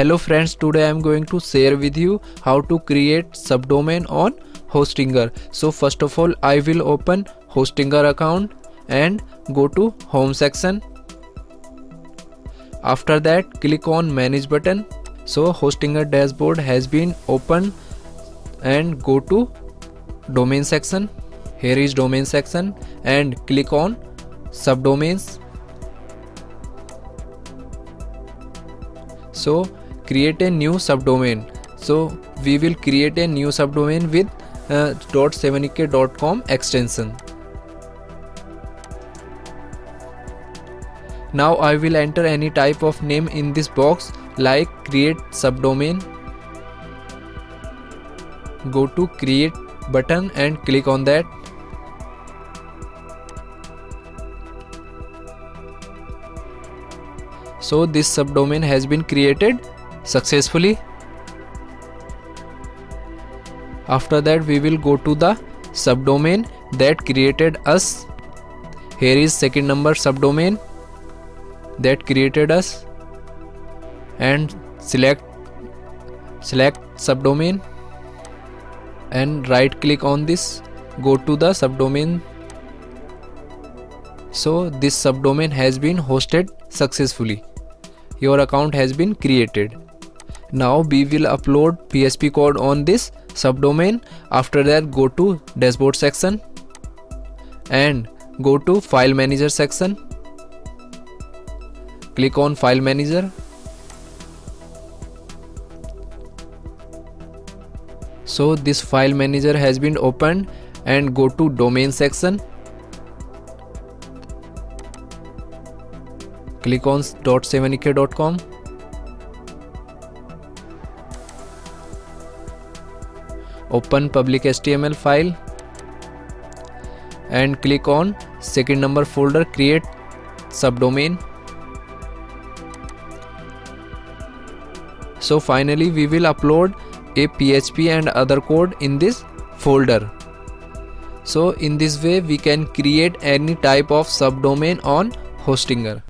Hello friends, today I am going to share with you how to create subdomain on Hostinger. So first of all, I will open Hostinger account and go to home section. After that, click on manage button. So Hostinger dashboard has been opened and go to domain section. Here is domain section and click on subdomains. So create a new subdomain. So we will create a new subdomain with .7ek.com extension. Now I will enter any type of name in this box like create subdomain. Go to create button and click on that. So this subdomain has been created successfully. After that, we will go to the subdomain that created us. Here is second number subdomain that created us and select subdomain and right click on this, go to the subdomain. So this subdomain has been hosted successfully. Your account has been created. Now we will upload PHP code on this subdomain. After that, go to dashboard section and go to file manager section. Click on file manager. So this file manager has been opened and go to domain section. Click on .7ek.com. Open public HTML file and click on second number folder create subdomain. So finally we will upload a PHP and other code in this folder. So in this way we can create any type of subdomain on Hostinger.